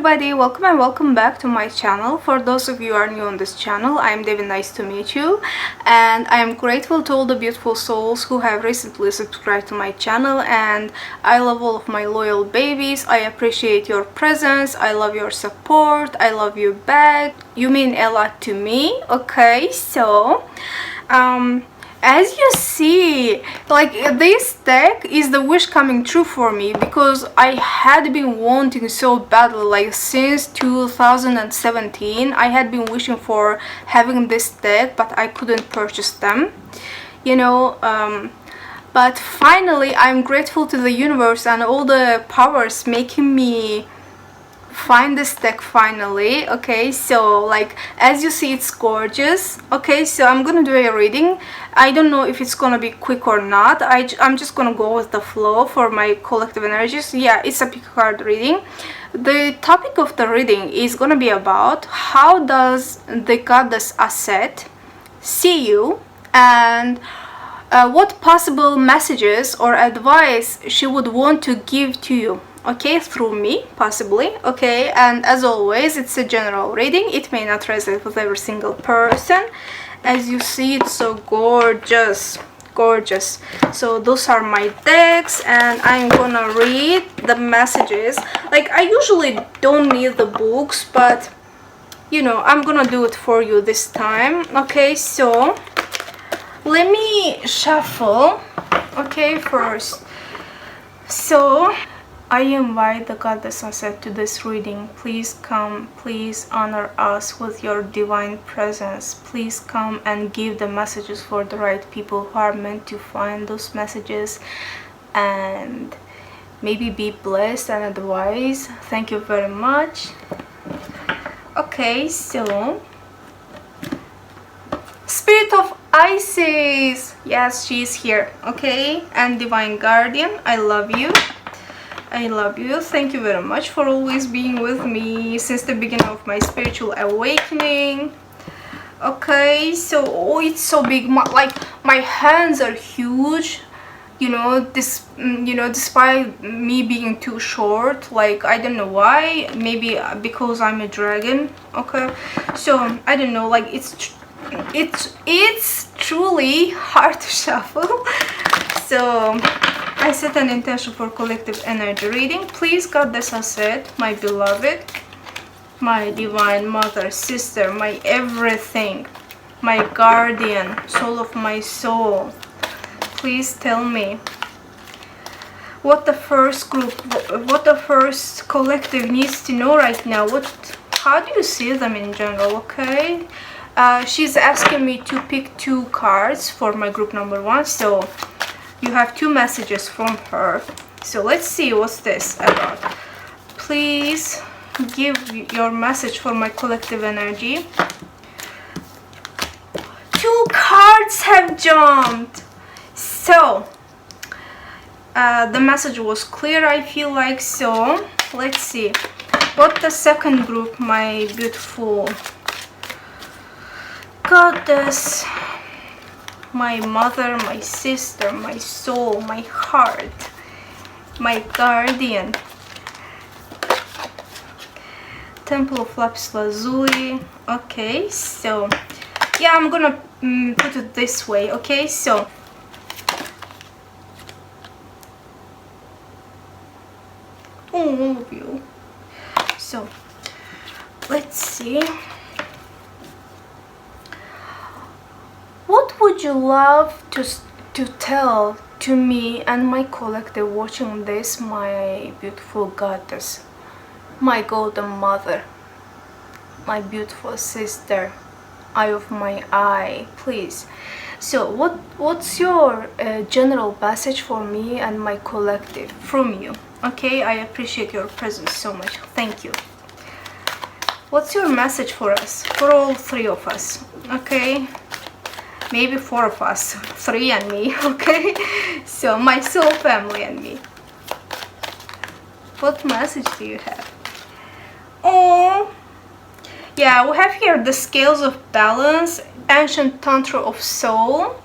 everybody, welcome and welcome back to my channel. For those of you who are new on this channel, I'm Devi, nice to meet you, and I am grateful to all the beautiful souls who have recently subscribed to my channel, and I love all of my loyal babies. I appreciate your presence, I love your support, I love you back. You mean a lot to me. Okay, so as you see, like, this deck is the wish coming true for me, because I had been wanting so badly, like since 2017 I had been wishing for having this deck, but I couldn't purchase them, you know. But finally I'm grateful to the universe and all the powers making me find this deck finally. Okay, so like as you see, it's gorgeous. Okay, so I'm gonna do a reading. I don't know if it's gonna be quick or not. I'm just gonna go with the flow for my collective energies. Yeah, it's a pick card reading. The topic of the reading is gonna be about how does the goddess Auset see you, and what possible messages or advice she would want to give to you, okay, through me, possibly. Okay, and as always, it's a general reading. It may not resonate with every single person. As you see, it's so gorgeous, gorgeous. So those are my decks, and I'm gonna read the messages. Like, I usually don't need the books, but you know, I'm gonna do it for you this time. Okay, so let me shuffle, okay, first. So I invite the goddess Auset to this reading. Please come, please honor us with your divine presence. Please come and give the messages for the right people who are meant to find those messages, and maybe be blessed and advised. Thank you very much. Okay, so Spirit of Isis, yes, she's here. Okay, and Divine Guardian, I love you. I love you. Thank you very much for always being with me since the beginning of my spiritual awakening. Okay, so oh, it's so big. My hands are huge, you know, despite me being too short. Like, I don't know why, maybe because I'm a dragon. Okay, so I don't know, like it's truly hard to shuffle. So I set an intention for collective energy reading. Please, goddess Auset, my beloved, my divine mother, sister, my everything, my guardian, soul of my soul, please tell me what the first group, what the first collective needs to know right now. How do you see them in general? Okay, she's asking me to pick 2 cards for my group number 1, so you have 2 messages from her. So let's see what's this about. Please give your message for my collective energy. 2 cards have jumped. So the message was clear, I feel like. So let's see what the second group, my beautiful goddess, my mother, my sister, my soul, my heart, my guardian, Temple of Lapis Lazuli. Okay, so yeah, I'm gonna put it this way. Okay, so all of you. So let's see. What would you love to tell to me and my collective watching this, my beautiful goddess, my golden mother, my beautiful sister, eye of my eye, please? So what's your general message for me and my collective from you? Okay, I appreciate your presence so much. Thank you. What's your message for us, for all 3 of us? Okay, maybe 4 of us, 3 and me. Okay, so my soul family and me. What message do you have? Oh yeah, we have here the Scales of Balance, Ancient Tantra of Soul,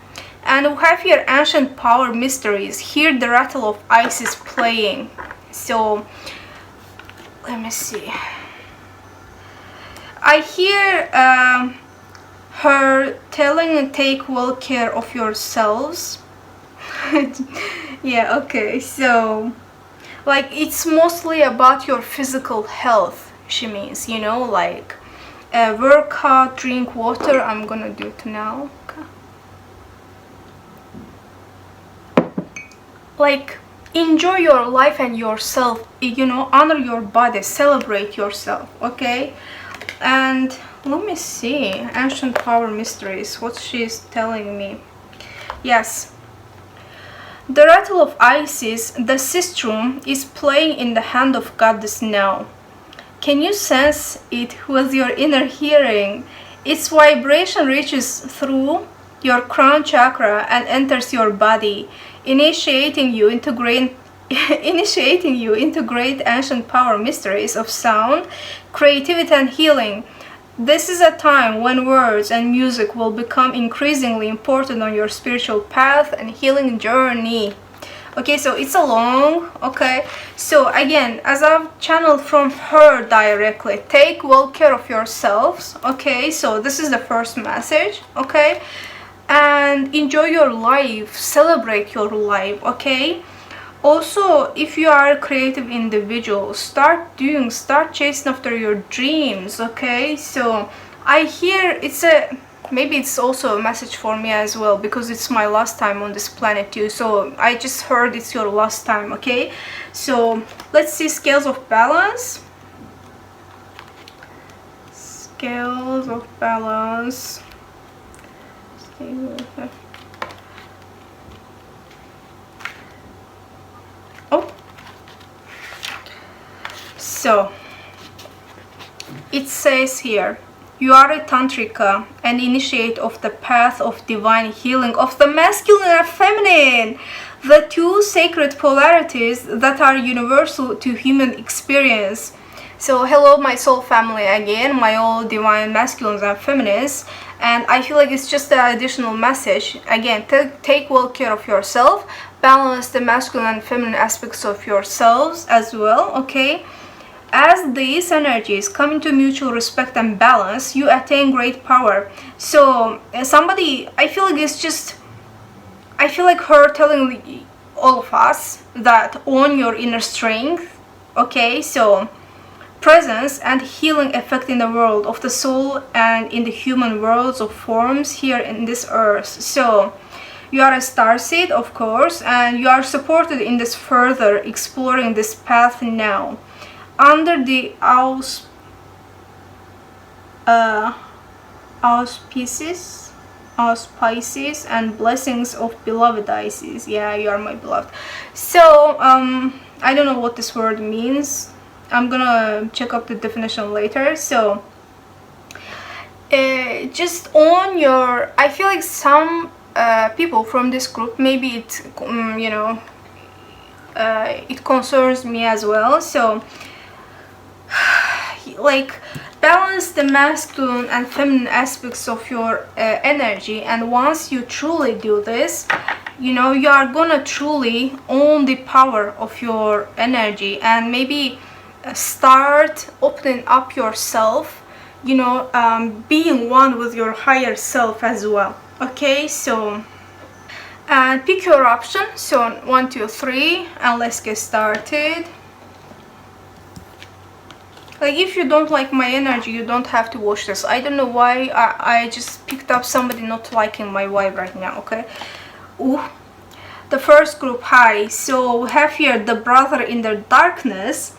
and we have here Ancient Power Mysteries. Here the Rattle of Ice is playing. So let me see. I hear her telling take well care of yourselves. Yeah, okay, so like it's mostly about your physical health, she means, you know, like work hard, drink water. I'm gonna do it now. Okay. Like enjoy your life and yourself, you know, honor your body, celebrate yourself, okay? And let me see, ancient power mysteries, what she's telling me. Yes, the rattle of Isis, the sistrum, is playing in the hand of goddess now. Can you sense it with your inner hearing? Its vibration reaches through your crown chakra and enters your body, initiating you into great ancient power mysteries of sound, creativity, and healing. This is a time when words and music will become increasingly important on your spiritual path and healing journey. Okay, so it's a long, okay, so again, as I've channeled from her directly, take well care of yourselves, okay, so this is the first message, okay, and enjoy your life, celebrate your life, okay. Also, if you are a creative individual, start chasing after your dreams, okay. So I hear maybe it's also a message for me as well, because it's my last time on this planet too, so I just heard it's your last time, okay. So let's see, scales of balance. Scales of balance. Oh, so it says here, you are a tantrika, an initiate of the path of divine healing of the masculine and feminine, the two sacred polarities that are universal to human experience. So hello my soul family again, my all divine masculines and feminines, and I feel like it's just an additional message. Again, take well care of yourself, balance the masculine and feminine aspects of yourselves as well, okay. As these energies come into mutual respect and balance, you attain great power. So somebody, I feel like her telling all of us that own your inner strength, okay. So presence and healing effect in the world of the soul and in the human worlds of forms here in this earth. So you are a starseed, of course, and you are supported in this further exploring this path now under the auspices and blessings of beloved Isis. Yeah, you are my beloved. So I don't know what this word means. I'm gonna check up the definition later. So just on your, I feel like some people from this group, maybe it you know, it concerns me as well. So like balance the masculine and feminine aspects of your energy, and once you truly do this, you know, you are gonna truly own the power of your energy, and maybe start opening up yourself, you know, being one with your higher self as well, okay. So and pick your option. So 1, 2, 3, and let's get started. Like if you don't like my energy, you don't have to watch this. I don't know why I just picked up somebody not liking my vibe right now, okay. Ooh. The first group, hi. So we have here the brother in the darkness,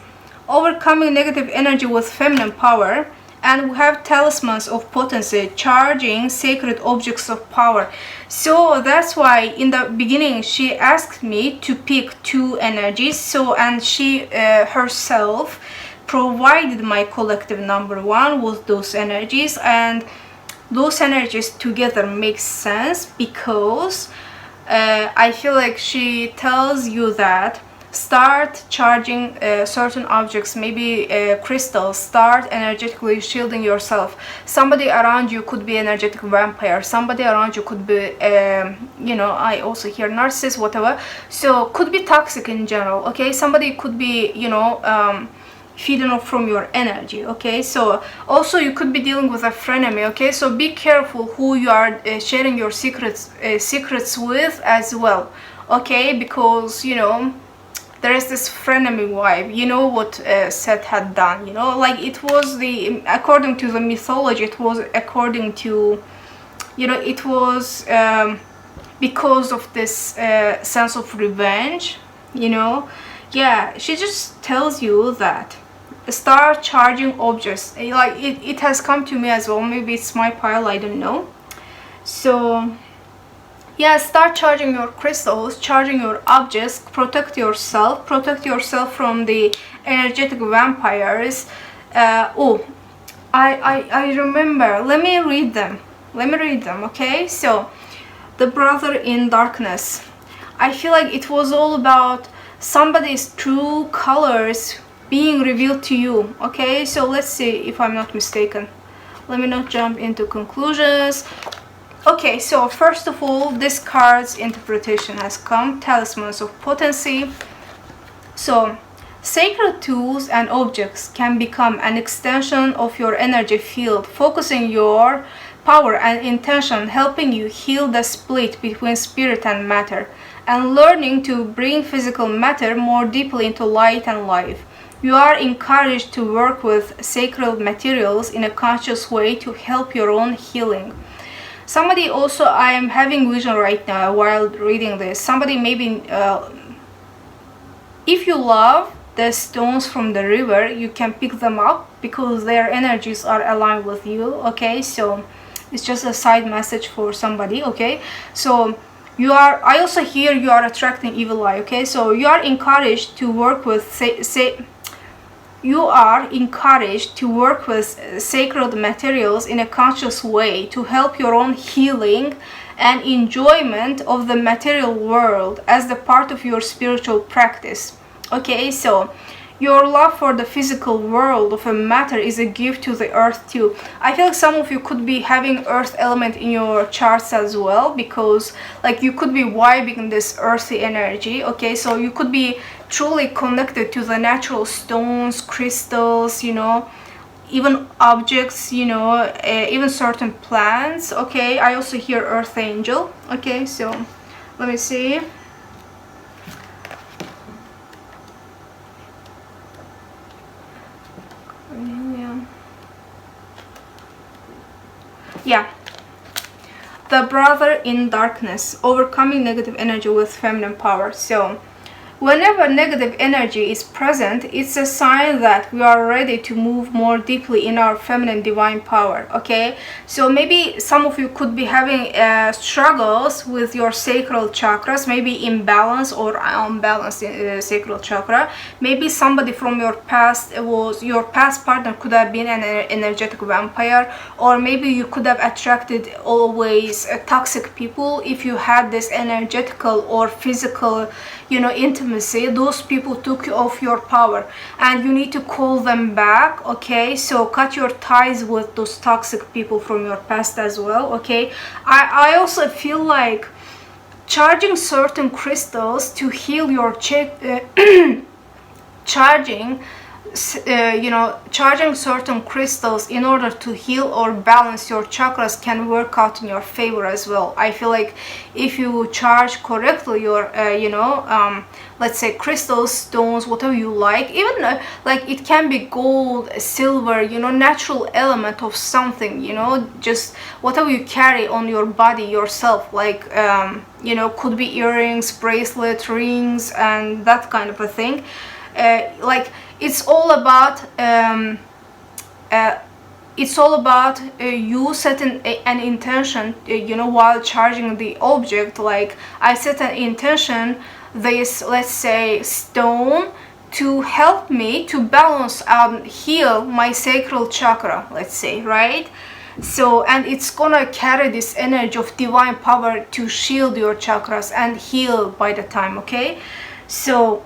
overcoming negative energy with feminine power, and we have talismans of potency, charging sacred objects of power. So that's why in the beginning she asked me to pick 2 energies. So and she herself provided my collective number 1 with those energies, and those energies together make sense because I feel like she tells you that start charging certain objects, maybe crystals, start energetically shielding yourself. Somebody around you could be energetic vampire, somebody around you could be you know, I also hear narcissist, whatever, so could be toxic in general, okay. Somebody could be, you know, feeding off from your energy. Okay, so also you could be dealing with a frenemy. Okay, so be careful who you are sharing your secrets with as well. Okay, because you know there is this frenemy vibe. You know what Seth had done, you know, like it was according to the mythology, it was according to, you know, it was because of this sense of revenge, you know. Yeah, she just tells you that start charging objects. Like it has come to me as well, maybe it's my pile, I don't know. So yeah, start charging your crystals, charging your objects, protect yourself from the energetic vampires. Oh, I remember, let me read them, okay. So the brother in darkness, I feel like it was all about somebody's true colors being revealed to you. Okay, so let's see if I'm not mistaken. Let me not jump into conclusions. Okay, so first of all, this card's interpretation has come. Talismans of potency. So sacred tools and objects can become an extension of your energy field, focusing your power and intention, helping you heal the split between spirit and matter, and learning to bring physical matter more deeply into light and life. You are encouraged to work with sacred materials in a conscious way to help your own healing. Somebody also, I am having vision right now while reading this. Somebody maybe, if you love the stones from the river, you can pick them up because their energies are aligned with you. Okay, so it's just a side message for somebody. Okay, so you are, I also hear you are attracting evil eye. Okay, so you are encouraged to work with sacred materials in a conscious way to help your own healing and enjoyment of the material world as the part of your spiritual practice. Okay, so your love for the physical world of a matter is a gift to the earth too. I feel like some of you could be having earth element in your charts as well, because like you could be vibing this earthy energy. Okay, so you could be truly connected to the natural stones, crystals, you know, even objects, you know, even certain plants. Okay, I also hear earth angel. Okay, so let me see. Yeah, the brother in darkness, overcoming negative energy with feminine power. So whenever negative energy is present, it's a sign that we are ready to move more deeply in our feminine divine power. Okay, so maybe some of you could be having struggles with your sacral chakras, maybe imbalance or unbalanced sacral chakra. Maybe somebody from your past your past partner could have been an energetic vampire, or maybe you could have attracted always toxic people. If you had this energetical or physical, you know, intimacy, those people took off your power and you need to call them back. Okay, so cut your ties with those toxic people from your past as well. Okay, I also feel like charging certain crystals to heal your charging certain crystals in order to heal or balance your chakras can work out in your favor as well. I feel like if you charge correctly your let's say crystals, stones, whatever you like, even like it can be gold, silver, you know, natural element of something, you know, just whatever you carry on your body yourself, like you know, could be earrings, bracelet, rings, and that kind of a thing. Like it's all about you setting an intention, you know, while charging the object. Like I set an intention, this, let's say, stone to help me to balance heal my sacral chakra, let's say, right? So, and it's gonna carry this energy of divine power to shield your chakras and heal by the time. Okay, so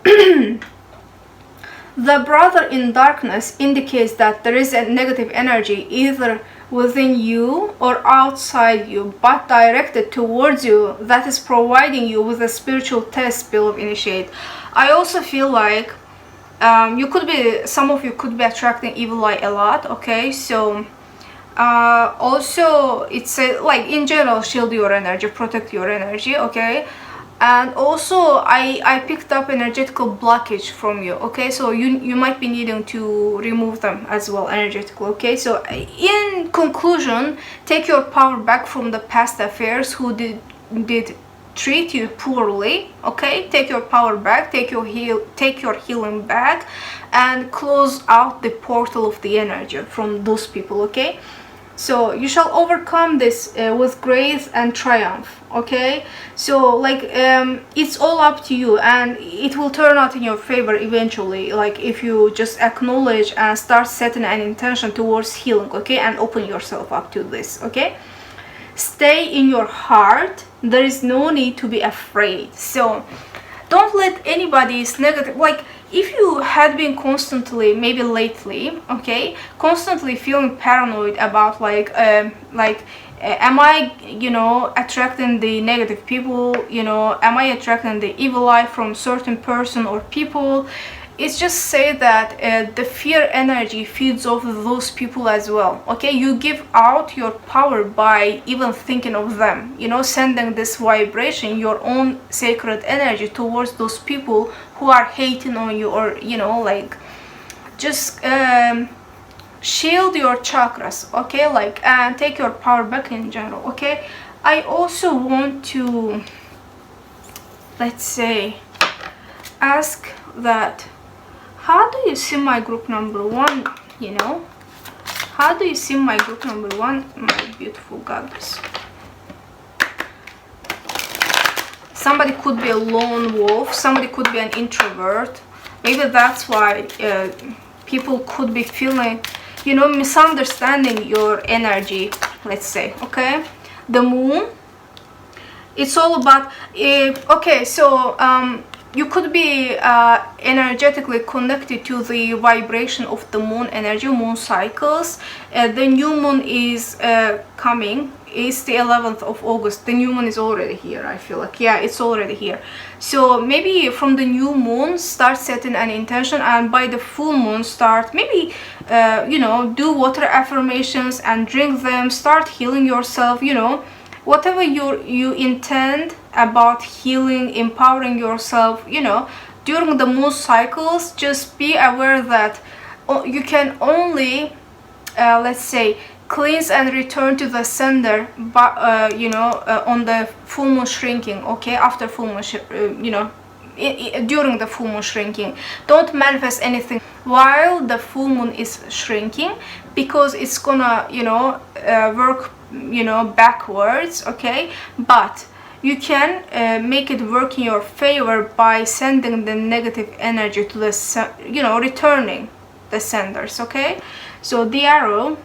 the brother in darkness indicates that there is a negative energy either within you or outside you, but directed towards you, that is providing you with a spiritual test, beloved initiate. I also feel like some of you could be attracting evil eye a lot, okay? So also it's like in general, shield your energy, protect your energy, okay? And also I picked up energetical blockage from you, okay? So you might be needing to remove them as well, energetically, okay? So in conclusion, take your power back from the past affairs who did treat you poorly, okay? Take your power back, take your healing back, and close out the portal of the energy from those people, okay? So you shall overcome this with grace and triumph, okay? So like it's all up to you, and it will turn out in your favor eventually, like if you just acknowledge and start setting an intention towards healing, okay? And open yourself up to this, okay? Stay in your heart. There is no need to be afraid. So don't let anybody's negative, like if you had been constantly, maybe lately, okay, constantly feeling paranoid about like am I, you know, attracting the negative people, you know, am I attracting the evil eye from certain person or people? It's just say that the fear energy feeds off of those people as well, okay? You give out your power by even thinking of them, you know, sending this vibration, your own sacred energy towards those people who are hating on you, or, you know, like just shield your chakras, okay? Like, and take your power back in general, okay? I also want to, let's say, ask that, how do you see my group number one, you know? How do you see my group number one, my beautiful goddess? Somebody could be a lone wolf, somebody could be an introvert. Maybe that's why people could be feeling, you know, misunderstanding your energy, let's say, okay? The moon, it's all about, okay, so you could be energetically connected to the vibration of the moon energy, moon cycles. The new moon is coming. It's the 11th of August. The new moon is already here, I feel like. Yeah, it's already here. So maybe from the new moon, start setting an intention, and by the full moon, start maybe, you know, do water affirmations and drink them. Start healing yourself, you know. Whatever you intend about healing, empowering yourself, you know, during the moon cycles, just be aware that you can only, let's say, cleanse and return to the sender, but you know, on the full moon shrinking, okay? After full moon, you know, during the full moon shrinking, don't manifest anything while the full moon is shrinking, because it's gonna, you know, work, you know, backwards, okay? But you can make it work in your favor by sending the negative energy to the, you know, returning the senders, okay? So the arrow,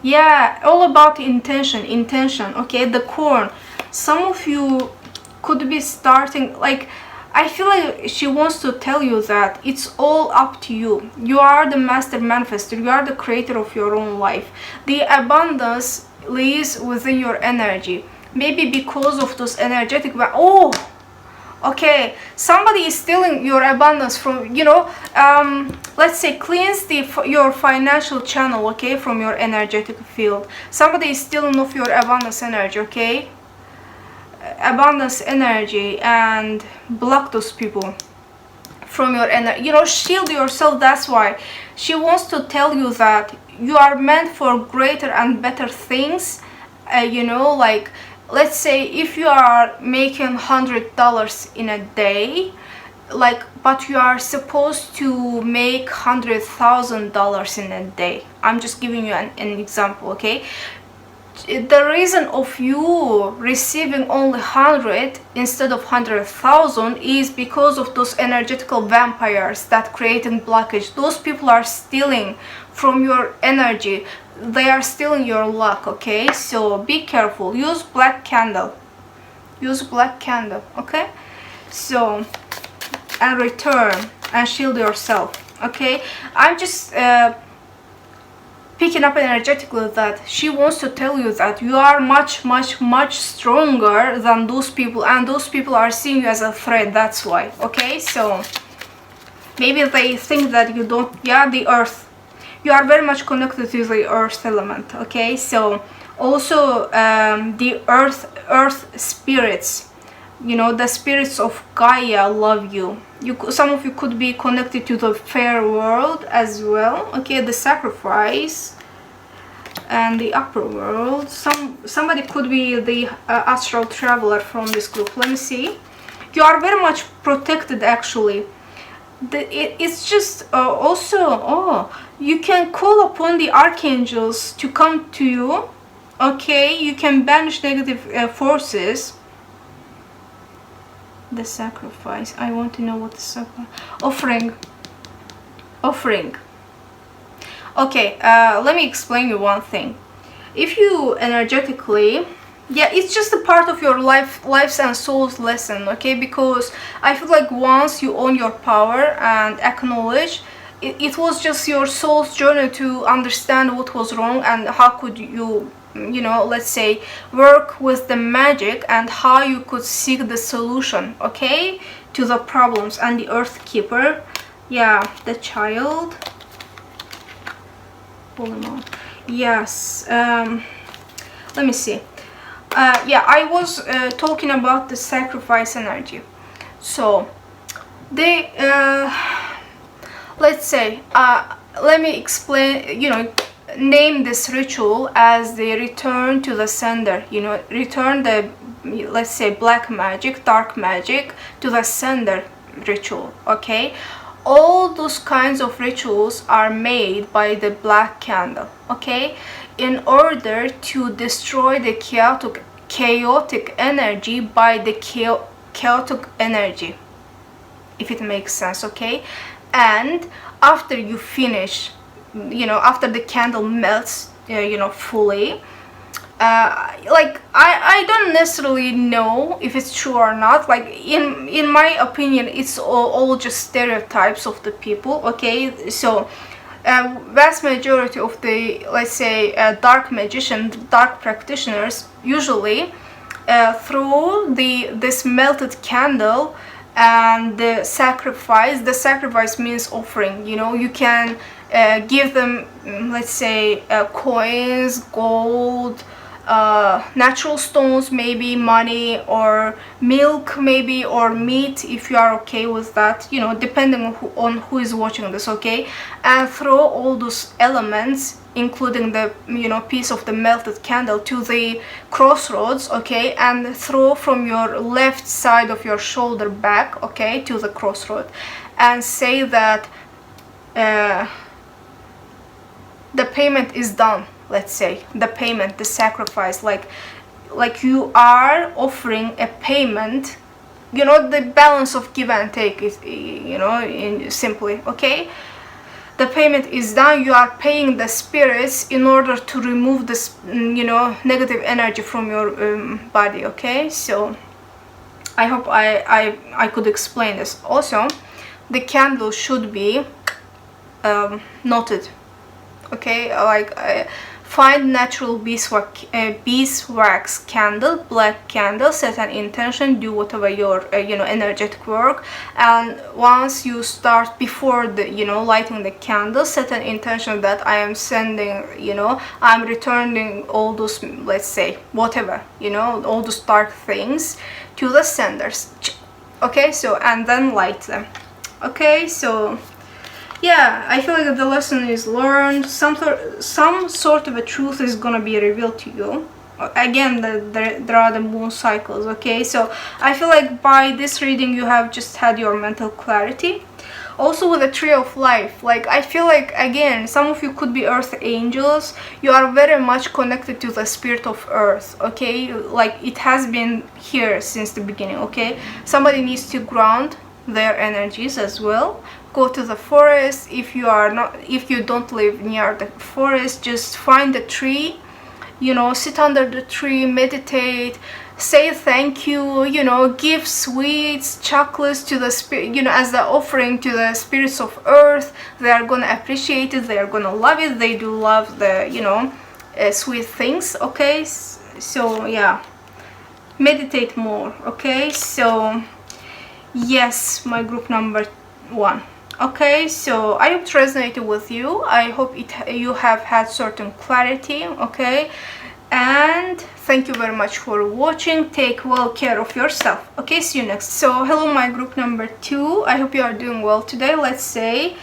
yeah, all about intention, okay? The corn, some of you could be starting, like, I feel like she wants to tell you that it's all up to you. You are the master manifestor. You are the creator of your own life. The abundance lies within your energy. Maybe because of those energetic, oh, okay, somebody is stealing your abundance from, you know, let's say, cleanse your financial channel, okay, from your energetic field. Somebody is stealing off your abundance energy, okay? Abundance energy, and block those people from your energy, you know, shield yourself. That's why she wants to tell you that you are meant for greater and better things. You know, like, let's say if you are making $100 in a day, like, but you are supposed to make $100,000 in a day. I'm just giving you an example, okay? The reason of you receiving only 100 instead of 100,000 is because of those energetical vampires that creating blockage. Those people are stealing from your energy. They are stealing your luck, okay? So be careful. Use black candle. Use black candle, okay? So, and return and shield yourself, okay? I'm just picking up energetically that she wants to tell you that you are much stronger than those people, and those people are seeing you as a threat. That's why, okay? So Maybe they think that you don't, yeah, the earth. You are very much connected to the earth element, okay? So also the earth spirits, you know, the spirits of Gaia love you. Some of you could be connected to the fair world as well, okay? The sacrifice and the upper world. Somebody could be the astral traveler from this group. Let me see. You are very much protected, actually. It's just also, oh, you can call upon the archangels to come to you, okay? You can banish negative forces. The sacrifice, I want to know what the sacrifice, offering. Okay, let me explain you one thing. If you energetically, yeah, it's just a part of your life's and soul's lesson, okay? Because I feel like once you own your power and acknowledge, it was just your soul's journey to understand what was wrong and how could you, you know, let's say, work with the magic and how you could seek the solution, okay, to the problems. And the Earth Keeper, yeah, the child. Yes, let me see. Yeah, I was talking about the sacrifice energy. So they let's say, let me explain, you know, name this ritual as the return to the sender, you know, return the, let's say, black magic, dark magic to the sender ritual, okay? All those kinds of rituals are made by the black candle, okay? In order to destroy the chaotic energy by the chaotic energy, if it makes sense, okay? And after you finish, you know, after the candle melts, you know, fully, like I don't necessarily know if it's true or not. Like in my opinion, it's all just stereotypes of the people, okay? So vast majority of the, let's say, dark magicians, dark practitioners, usually through this melted candle and the sacrifice means offering, you know, you can give them, let's say, coins, gold, natural stones, maybe money, or milk, maybe, or meat, if you are okay with that, you know, depending on who is watching this, okay? And throw all those elements, including the, you know, piece of the melted candle, to the crossroads, okay? And throw from your left side of your shoulder back, okay, to the crossroad, and say that the payment is done. Let's say the payment, the sacrifice, like you are offering a payment, you know, the balance of give and take is, you know, simply, okay? The payment is done. You are paying the spirits in order to remove this, you know, negative energy from your body, okay? So I hope I could explain this. Also, the candle should be noted, okay? Like find natural beeswax candle, black candle, set an intention, do whatever your you know, energetic work, and once you start, before the, you know, lighting the candle, set an intention that I am sending, you know, I'm returning all those, let's say, whatever, you know, all those dark things to the senders, okay? So, and then light them, okay? So yeah, I feel like the lesson is learned. Some sort of a truth is gonna be revealed to you. Again, there are the moon cycles, okay? So I feel like by this reading you have just had your mental clarity. Also with the Tree of Life, like I feel like, again, some of you could be earth angels. You are very much connected to the spirit of earth, okay? Like it has been here since the beginning, okay? Somebody needs to ground their energies as well. Go to the forest. If you don't live near the forest, just find a tree, you know, sit under the tree, meditate, say thank you, you know, give sweets, chocolates to the spirit, you know, as the offering to the spirits of earth. They are gonna appreciate it, they are gonna love it. They do love the, you know, sweet things, okay? So yeah, meditate more, okay? So yes, my group number 1. Okay, so I hope it resonated with you. I hope you have had certain clarity. Okay, and thank you very much for watching. Take well care of yourself. Okay, see you next. So hello my group number 2. I hope you are doing well today. Let's say,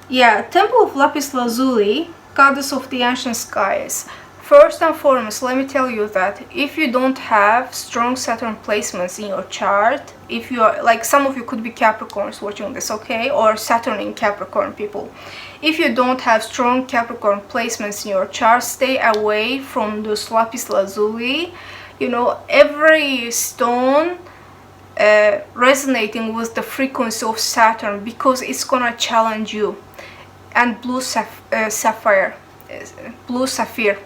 yeah, Temple of Lapis Lazuli, goddess of the ancient skies. First and foremost, let me tell you that if you don't have strong Saturn placements in your chart, if you are, like some of you could be Capricorns watching this, okay, or Saturn in Capricorn people. If you don't have strong Capricorn placements in your chart, stay away from those lapis lazuli. You know, every stone resonating with the frequency of Saturn, because it's gonna challenge you. And blue sapphire, blue sapphire.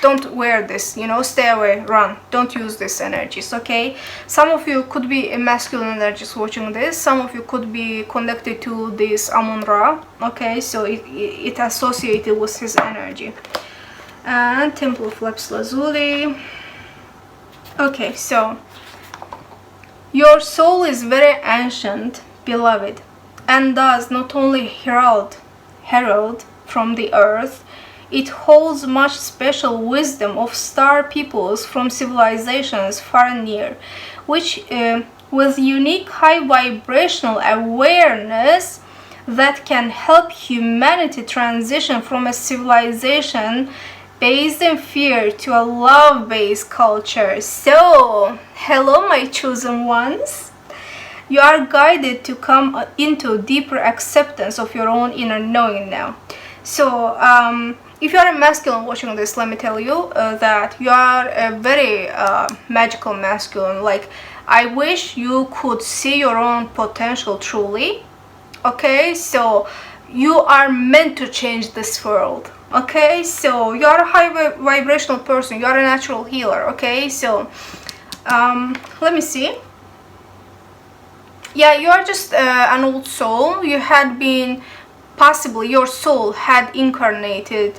Don't wear this, you know, stay away, run, don't use these energies. Okay, some of you could be masculine energies watching this, some of you could be connected to this Amon-Ra. Okay, so it associated with his energy. And Temple of Lapis Lazuli. Okay, so your soul is very ancient, beloved, and does not only herald from the earth, it holds much special wisdom of star peoples from civilizations far and near, which with unique high vibrational awareness that can help humanity transition from a civilization based in fear to a love-based culture. So, hello my chosen ones. You are guided to come into deeper acceptance of your own inner knowing now. So, if you are a masculine watching this, let me tell you that you are a very magical masculine. Like, I wish you could see your own potential truly. Okay, so you are meant to change this world. Okay, so you are a high vibrational person, you are a natural healer. Okay, so let me see. Yeah, you are just an old soul. You had been, possibly your soul had incarnated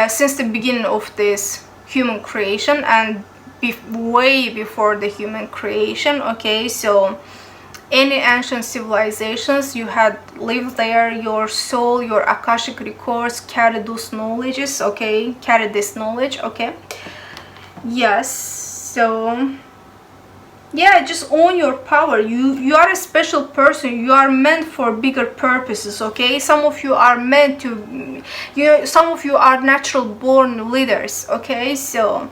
since the beginning of this human creation and way before the human creation. Okay, so any ancient civilizations, you had lived there. Your soul, your Akashic records carry those knowledges. Okay, carry this knowledge. Okay, yes, so yeah, just own your power. You are a special person. You are meant for bigger purposes. Okay, some of you are meant to, you know, some of you are natural born leaders. Okay, so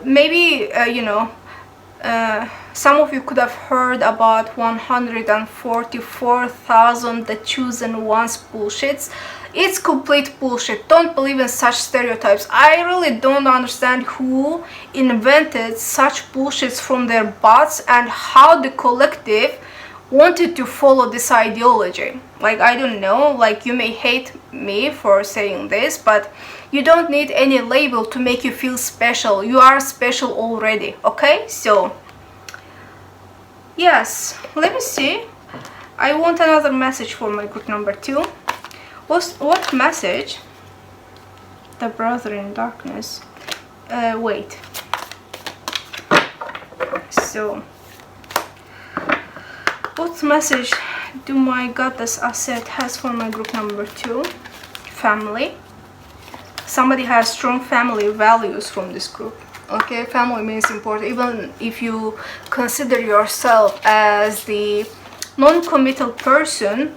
maybe you know, some of you could have heard about 144,000 the chosen ones bullshits. It's complete bullshit. Don't believe in such stereotypes. I really don't understand who invented such bullshits from their butts and how the collective wanted to follow this ideology. Like, I don't know, like, you may hate me for saying this, but you don't need any label to make you feel special. You are special already. Okay, so yes, let me see. I want another message for my group number 2. What message? The brother in darkness. Wait. So, what message do my goddess Auset has for my group number 2? Family. Somebody has strong family values from this group. Okay, family means important. Even if you consider yourself as the non-committal person,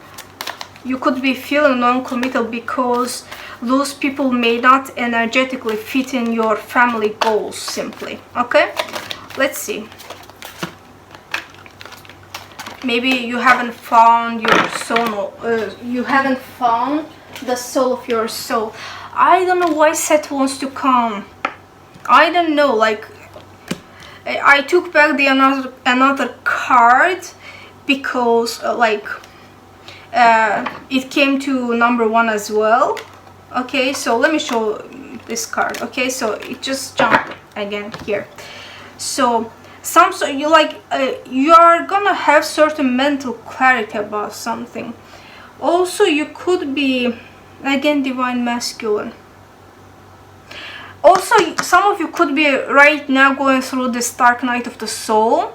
you could be feeling non-committal because those people may not energetically fit in your family goals simply. Okay, let's see. Maybe you haven't found your soul, you haven't found the soul of your soul. I don't know why Seth wants to come. I don't know, like, I took back the another card because it came to number 1 as well. Okay, so let me show this card. Okay, so it just jumped again here. So you you are gonna have certain mental clarity about something. Also, you could be, again, divine masculine. Also, some of you could be right now going through this dark night of the soul,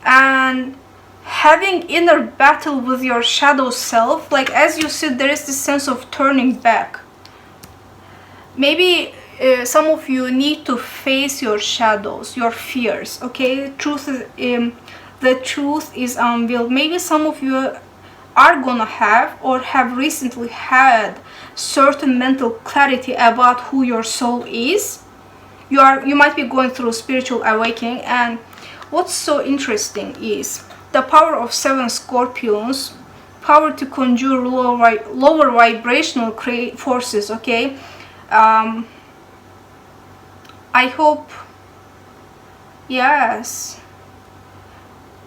and having inner battle with your shadow self. Like, as you said, there is this sense of turning back. Maybe some of you need to face your shadows, your fears, okay? The truth is unveiled. Maybe some of you are gonna have or have recently had certain mental clarity about who your soul is. You might be going through spiritual awakening, and what's so interesting is the power of 7 scorpions, power to conjure lower vibrational forces, okay? I hope, yes,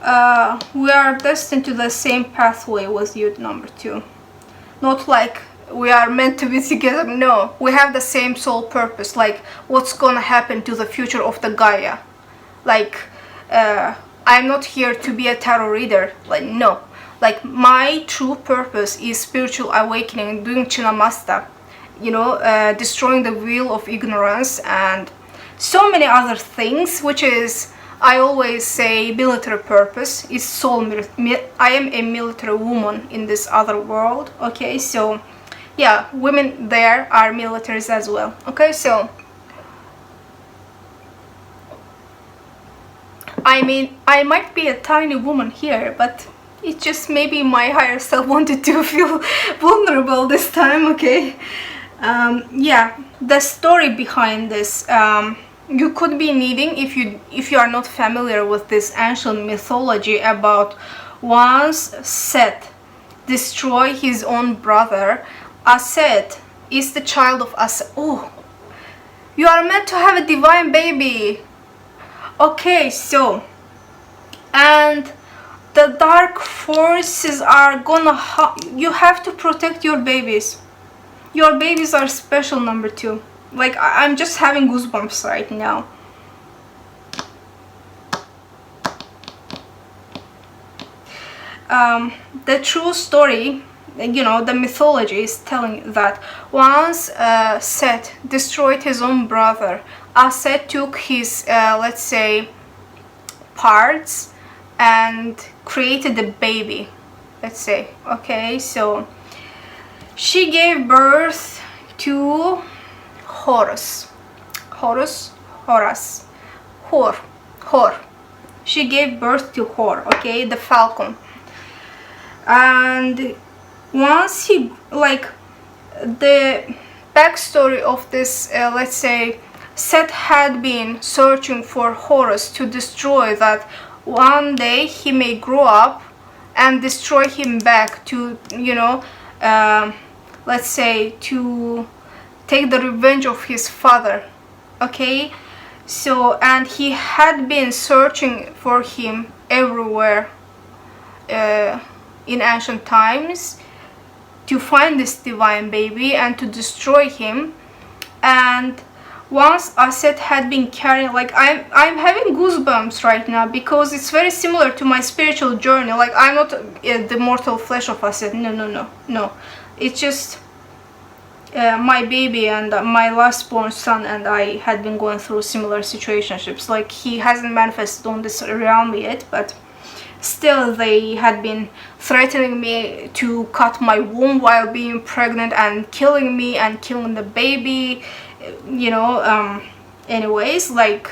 we are destined to the same pathway with you, number 2. Not like we are meant to be together, no. We have the same soul purpose, like what's gonna happen to the future of the Gaia. Like, I'm not here to be a tarot reader, like, no. Like, my true purpose is spiritual awakening, doing Chinamasta, you know, destroying the wheel of ignorance and so many other things, which is, I always say, military purpose is soul. I am a military woman in this other world, okay? So yeah, women there are militaries as well, okay? So I mean, I might be a tiny woman here, but it just maybe my higher self wanted to feel vulnerable this time, okay? Yeah, the story behind this, you could be needing, if you are not familiar with this ancient mythology about once Set destroy his own brother. Auset is the child of Auset. Oh, you are meant to have a divine baby. Okay, so, and the dark forces are gonna you have to protect your babies. Your babies are special, number 2. Like, I'm just having goosebumps right now. The true story, you know, the mythology is telling that once Set destroyed his own brother, Auset took his, let's say, parts and created a baby, let's say, okay? So she gave birth to Horus. She gave birth to Hor, okay, the falcon. And once he, like, the backstory of this, let's say, Set had been searching for Horus to destroy that. One day he may grow up and destroy him back to, you know, let's say, to take the revenge of his father, okay? So, and he had been searching for him everywhere in ancient times to find this divine baby and to destroy him. And once Auset had been carrying, like, I'm having goosebumps right now because it's very similar to my spiritual journey. Like, I'm not the mortal flesh of Auset, no. It's just my baby and my last born son and I had been going through similar situationships. Like, he hasn't manifested on this realm yet, but still they had been threatening me to cut my womb while being pregnant and killing me and killing the baby, you know. Anyways, like,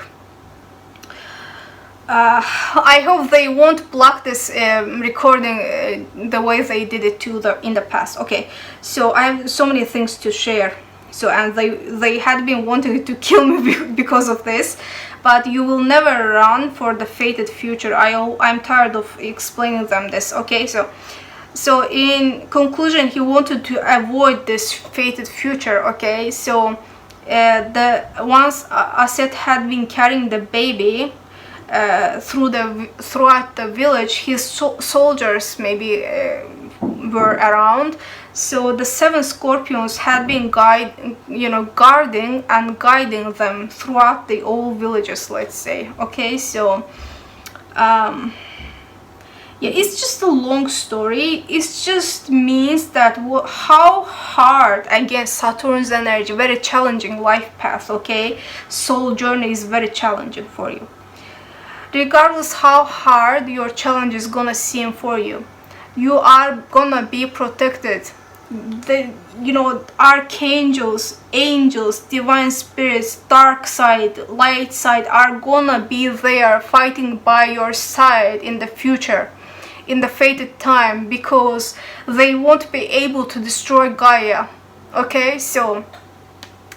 I hope they won't block this recording the way they did it in the past. Okay, so I have so many things to share. So, and they had been wanting to kill me because of this, but you will never run for the fated future. I'm tired of explaining them this. Okay, so in conclusion, he wanted to avoid this fated future. Okay, so once Auset had been carrying the baby throughout the village, his soldiers maybe were around. So the 7 scorpions had been guarding and guiding them throughout the old villages, let's say. Okay, so yeah, it's just a long story. It just means that how hard, again, Saturn's energy, very challenging life path, okay? Soul journey is very challenging for you. regardless how hard your challenge is gonna seem for you, you are gonna be protected. The, you know, archangels, angels, divine spirits, dark side, light side are gonna be there fighting by your side in the future, in the fated time, because they won't be able to destroy Gaia. Okay, so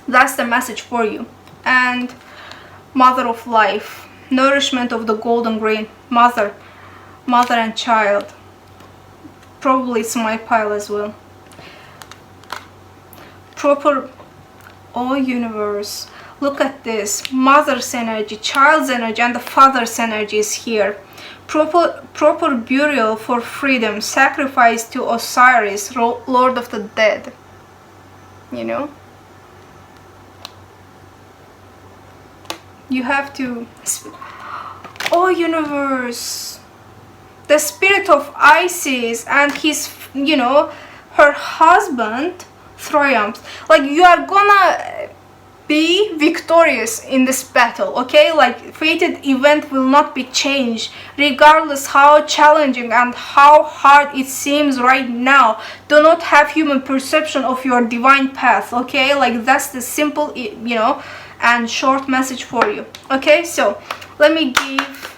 that's the message for you. And mother of life, nourishment of the golden grain, mother and child. Probably it's my pile as well. Proper, oh universe, look at this, mother's energy, child's energy, and the father's energy is here. Proper burial for freedom, sacrifice to Osiris, Lord of the Dead. You know, you have to, oh universe, the spirit of Isis and his, you know, her husband triumphs. Like, you are gonna be victorious in this battle, okay? Like, fated event will not be changed, regardless how challenging and how hard it seems right now. Do not have human perception of your divine path, okay? Like, that's the simple, you know, and short message for you. Okay, so let me give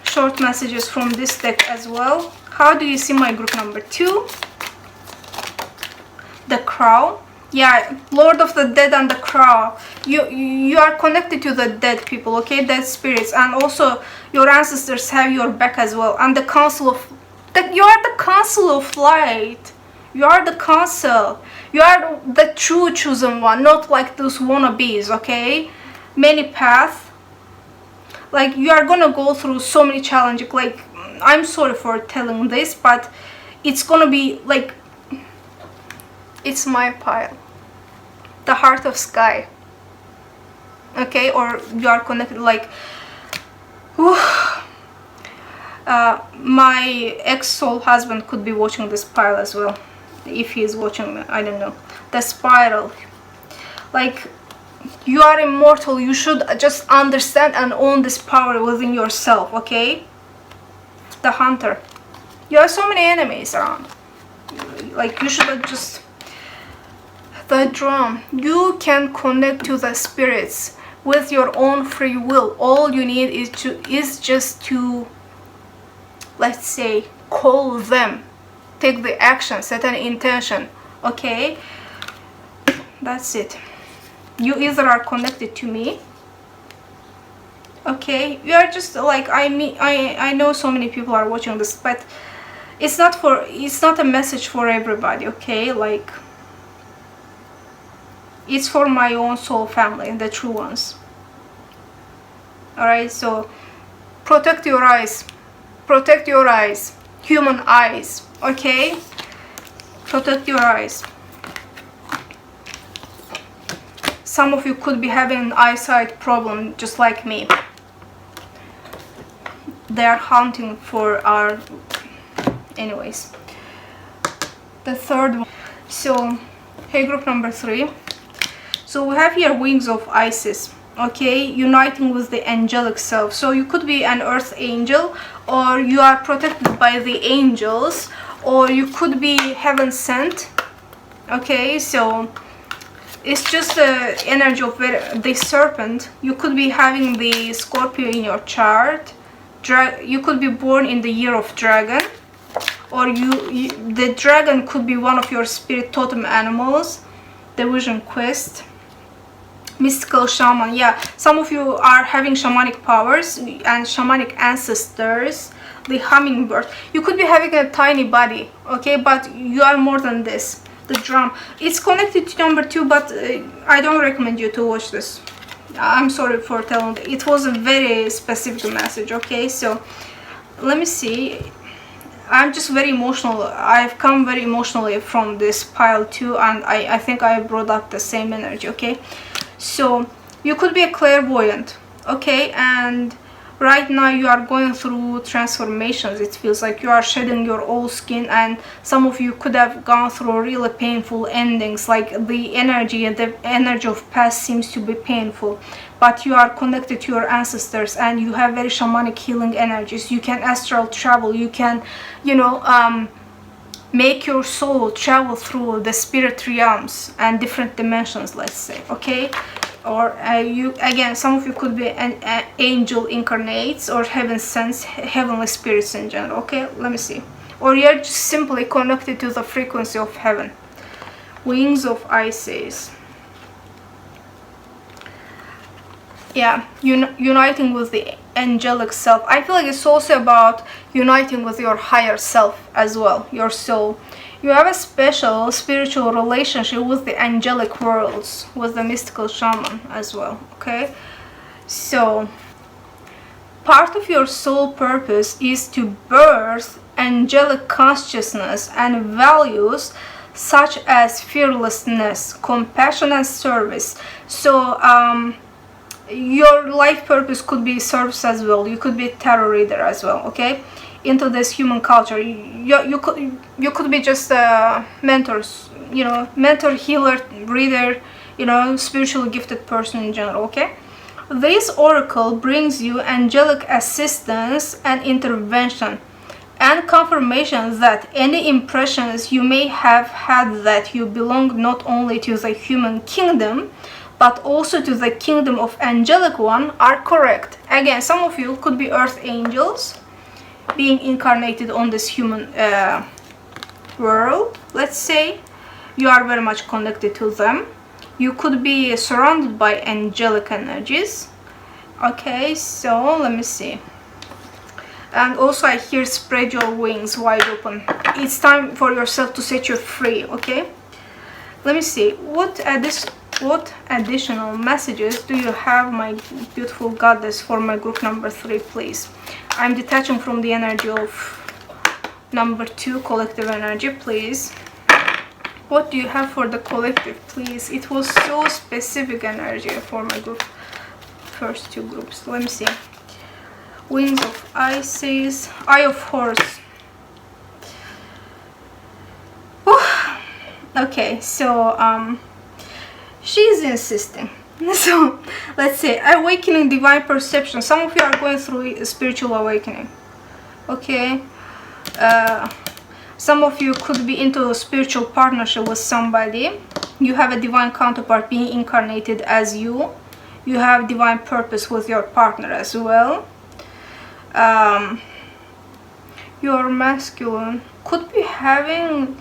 short messages from this deck as well. How do you see my group number 2? The Crow. Yeah, Lord of the Dead and the Crow. You are connected to the dead people, okay? Dead spirits, and also your ancestors have your back as well. And the Council of you are the Council of Light. You are the Council. You are the true chosen one, not like those wannabes, okay? Many paths. Like, you are gonna go through so many challenges. Like, I'm sorry for telling this, but it's gonna be like, it's my pile. The Heart of Sky. Okay, or you are connected, like, my ex-soul husband could be watching this pile as well. If he is watching, I don't know. The Spiral. Like, you are immortal. You should just understand and own this power within yourself, okay? The Hunter. You have so many enemies around. Like, you should just... The Drum. You can connect to the spirits with your own free will. All you need is just to, let's say, call them. Take the action, set an intention, okay? That's it. You either are connected to me, okay? You are just like, I know so many people are watching this, but it's not a message for everybody, okay? Like, it's for my own soul family, the true ones. Alright, so protect your eyes. Protect your eyes. Human eyes, okay? Protect your eyes. Some of you could be having an eyesight problem just like me. They are hunting for our... Anyways. The third one. So, hey, group number 3. So we have here Wings of Isis, okay? Uniting with the angelic self. So you could be an earth angel, or you are protected by the angels, or you could be heaven sent, okay? So it's just the energy of the serpent. You could be having the Scorpio in your chart. You could be born in the year of dragon, or the dragon could be one of your spirit totem animals. The Vision Quest. Mystical Shaman. Yeah, some of you are having shamanic powers and shamanic ancestors. The Hummingbird. You could be having a tiny body, okay, but you are more than this. The Drum. It's connected to number 2, but I don't recommend you to watch this. I'm sorry for telling. It was a very specific message, okay? So let me see. I'm just very emotional. I've come very emotionally from this pile too, and I think I brought up the same energy, okay? So you could be a clairvoyant, okay? And right now you are going through transformations. It feels like you are shedding your old skin, and some of you could have gone through really painful endings, like the energy of past seems to be painful, but you are connected to your ancestors and you have very shamanic healing energies. You can astral travel, you can, you know, make your soul travel through the spirit realms and different dimensions, let's say, okay? Or you, again, some of you could be an angel incarnates or heaven sent, heavenly spirits in general, okay? Let me see. Or you're just simply connected to the frequency of heaven. Wings of Isis. Yeah, uniting with the angelic self. I feel like it's also about uniting with your higher self as well, your soul. You have a special spiritual relationship with the angelic worlds, with the mystical shaman as well, okay? So part of your soul purpose is to birth angelic consciousness and values such as fearlessness, compassion, and service. So your life purpose could be service as well. You could be a tarot reader as well, okay? Into this human culture, you could be just a mentor, you know, mentor, healer, reader, you know, spiritually gifted person in general, okay? This oracle brings you angelic assistance and intervention and confirmation that any impressions you may have had that you belong not only to the human kingdom but also to the kingdom of angelic one are correct. Again, some of you could be earth angels being incarnated on this human world, let's say. You are very much connected to them. You could be surrounded by angelic energies, okay? So let me see. And also I hear spread your wings wide open. It's time for yourself to set you free, okay? Let me see, what additional messages do you have, my beautiful goddess, for my group number 3, please? I'm detaching from the energy of number 2, collective energy, please. What do you have for the collective, please? It was so specific energy for my group, first 2 groups. Let me see. Wings of Isis, Eye of Horse. Whew. Okay, so she's insisting. So let's say awakening divine perception. Some of you are going through a spiritual awakening, okay? Some of you could be into a spiritual partnership with somebody. You have a divine counterpart being incarnated as you. You have divine purpose with your partner as well. Your masculine could be having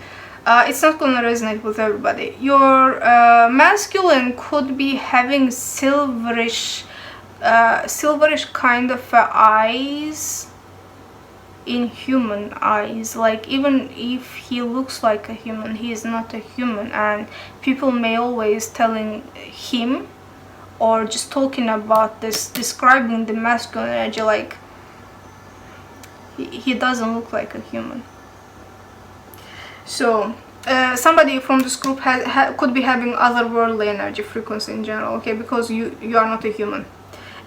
it's not gonna resonate with everybody. Your masculine could be having silverish kind of eyes in human eyes. Like, even if he looks like a human, he is not a human, and people may always telling him or just talking about this, describing the masculine energy like he doesn't look like a human. So somebody from this group could be having otherworldly energy frequency in general, okay? Because you are not a human.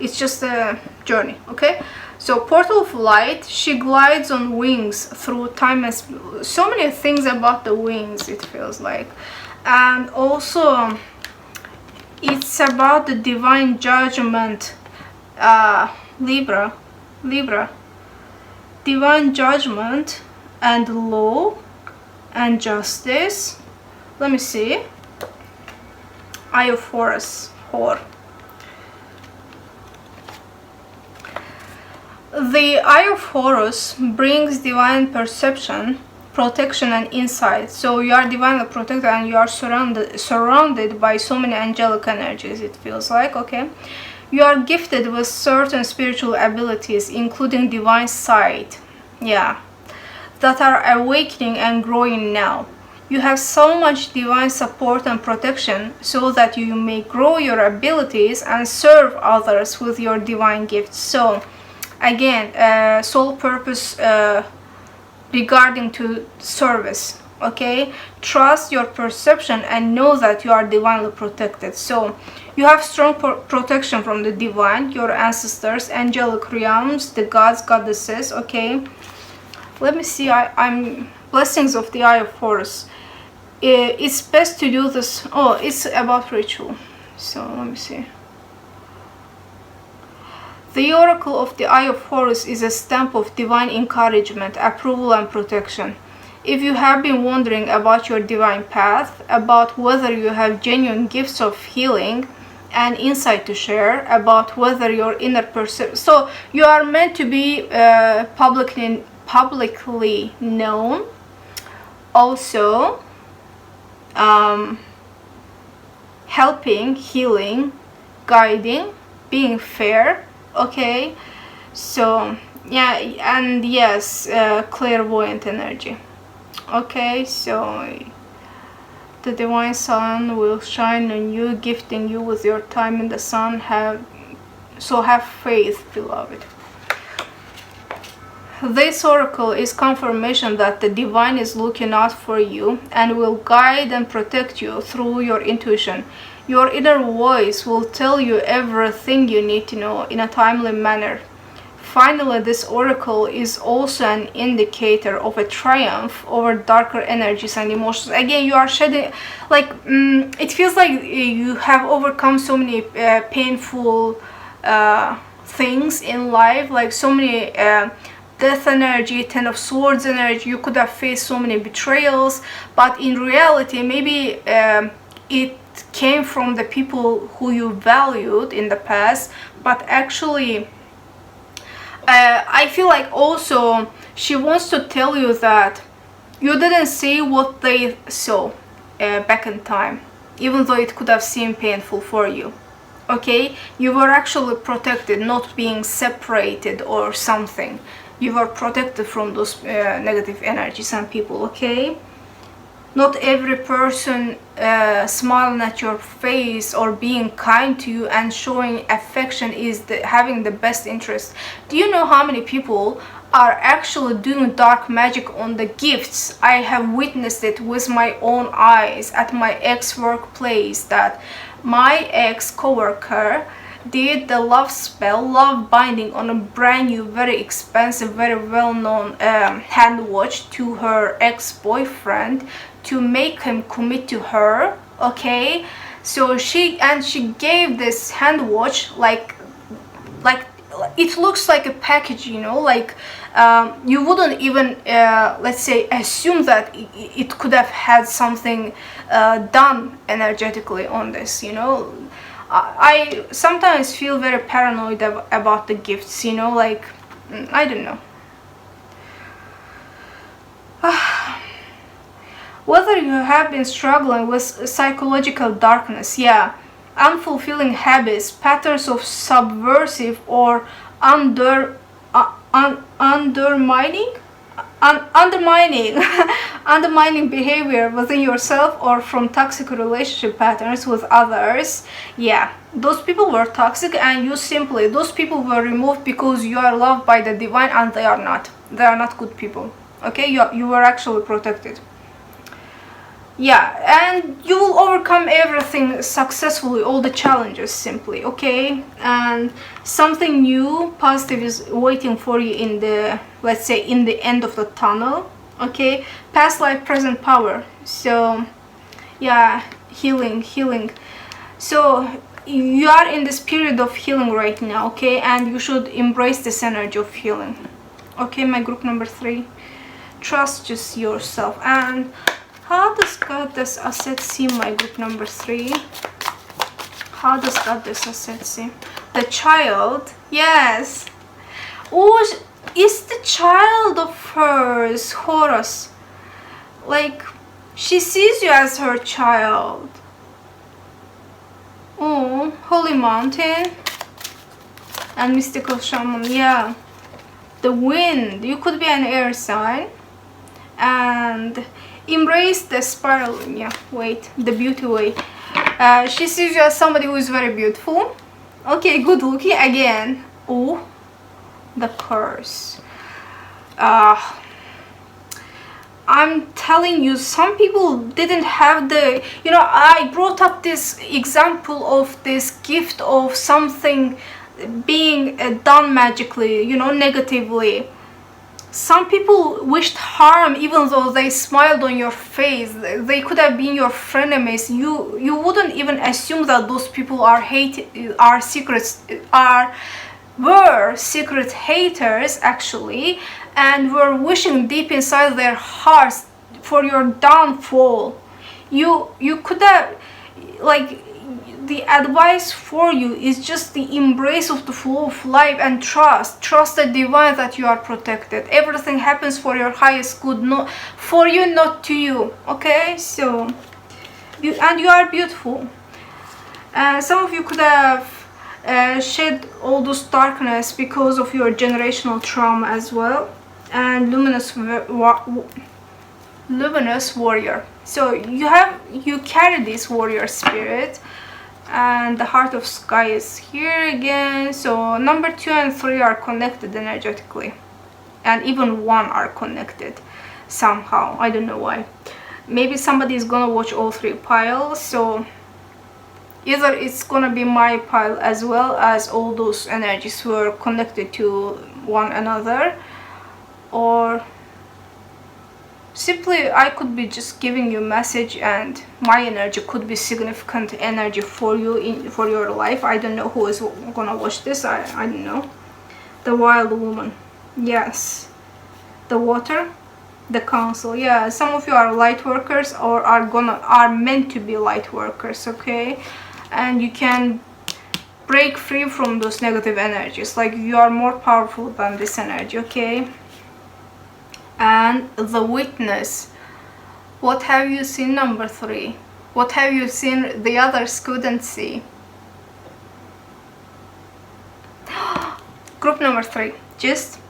It's just a journey, okay? So portal of light, she glides on wings through time and so many things about the wings, it feels like. And also it's about the divine judgment, Libra, divine judgment and law and justice. Let me see. Eye of Horus, Hor. The Eye of Horus brings divine perception, protection, and insight. So you are divinely protected and you are surrounded by so many angelic energies, it feels like, okay? You are gifted with certain spiritual abilities, including divine sight, yeah, that are awakening and growing now. You have so much divine support and protection so that you may grow your abilities and serve others with your divine gifts. So again, soul purpose regarding to service, okay? Trust your perception and know that you are divinely protected. So you have strong protection from the divine, your ancestors, angelic realms, the gods, goddesses, okay? Let me see. I'm blessings of the Eye of Horus. It's best to do this. Oh, it's about ritual. So let me see. The oracle of the Eye of Horus is a stamp of divine encouragement, approval, and protection. If you have been wondering about your divine path, about whether you have genuine gifts of healing and insight to share, about whether your inner perception, so you are meant to be publicly known. Also, helping, healing, guiding, being fair, okay? So yeah, and yes, clairvoyant energy, okay? So the divine sun will shine on you, gifting you with your time in the sun. Have faith, beloved. This oracle is confirmation that the divine is looking out for you and will guide and protect you through your intuition. Your inner voice will tell you everything you need to know in a timely manner. Finally, this oracle is also an indicator of a triumph over darker energies and emotions. Again, you are shedding, like, it feels like you have overcome so many painful things in life, like so many death energy, Ten of Swords energy. You could have faced so many betrayals, but in reality, maybe it came from the people who you valued in the past, but actually I feel like also she wants to tell you that you didn't see what they saw back in time, even though it could have seemed painful for you, okay? You were actually protected, not being separated or something. You were protected from those negative energies and people, okay? Not every person smiling at your face or being kind to you and showing affection is having the best interest. Do you know how many people are actually doing dark magic on the gifts? I have witnessed it with my own eyes at my ex-workplace, that my ex-coworker did the love spell, love binding, on a brand new, very expensive, very well-known hand watch to her ex-boyfriend to make him commit to her, okay? So she gave this hand watch like it looks like a package, you know, like you wouldn't even let's say assume that it could have had something done energetically on this, you know. I sometimes feel very paranoid about the gifts, you know, like, I don't know. Whether you have been struggling with psychological darkness, yeah, unfulfilling habits, patterns of subversive or undermining behavior within yourself, or from toxic relationship patterns with others, yeah, those people were toxic and those people were removed because you are loved by the divine, and they are not good people, okay? You were actually protected. Yeah, and you will overcome everything successfully, all the challenges simply, okay? And something new, positive is waiting for you in the, let's say, in the end of the tunnel, okay? Past life, present power. So, yeah, healing. So, you are in this period of healing right now, okay? And you should embrace this energy of healing. Okay, my group number 3. Trust just yourself. And how does Goddess Auset see my group number 3? How does Goddess Auset see? The child, yes. Oh, is the child of hers, Horus. Like, she sees you as her child. Oh, Holy Mountain. And Mystical Shaman, yeah. The wind, you could be an air sign. And embrace the spiraling, yeah, wait, the beauty way. She sees you as somebody who is very beautiful, okay, good looking again. Oh, the curse. I'm telling you, some people didn't have the, you know, I brought up this example of this gift of something being done magically, you know, negatively. Some people wished harm even though they smiled on your face. They could have been your frenemies. You wouldn't even assume that those people are were secret haters actually, and were wishing deep inside their hearts for your downfall. You could have, like, the advice for you is just the embrace of the flow of life and trust the divine that you are protected. Everything happens for your highest good, not for you, not to you. Okay, so you are beautiful. Some of you could have shed all this darkness because of your generational trauma as well. And luminous warrior. So you carry this warrior spirit, and the heart of sky is here again. So number 2 and 3 are connected energetically, and even 1 are connected somehow. I don't know why. Maybe somebody is gonna watch all 3 piles, so either it's gonna be my pile as well as all those energies who are connected to one another, or simply I could be just giving you a message and my energy could be significant energy for you for your life. I don't know who is gonna watch this. I don't know. The wild woman, yes. The water, the council. Yeah, some of you are light workers or are meant to be light workers, okay? And you can break free from those negative energies. Like, you are more powerful than this energy, okay? And the witness. What have you seen, number 3? What have you seen the others couldn't see? Group number 3. Just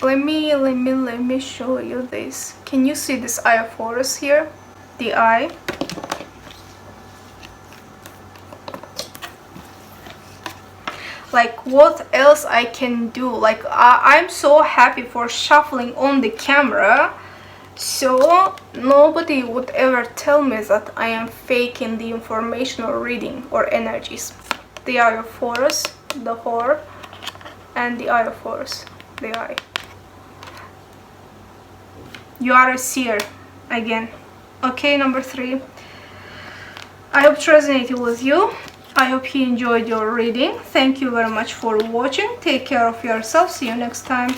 let me show you this. Can you see this eye of Horus here? The eye. Like, what else I can do? Like, I'm so happy for shuffling on the camera, so nobody would ever tell me that I am faking the information or reading or energies. The eye of Horus, the whore, and the eye of Horus, the eye. You are a seer again. Okay, number 3. I hope it resonated with you. I hope you enjoyed your reading. Thank you very much for watching. Take care of yourself. See you next time.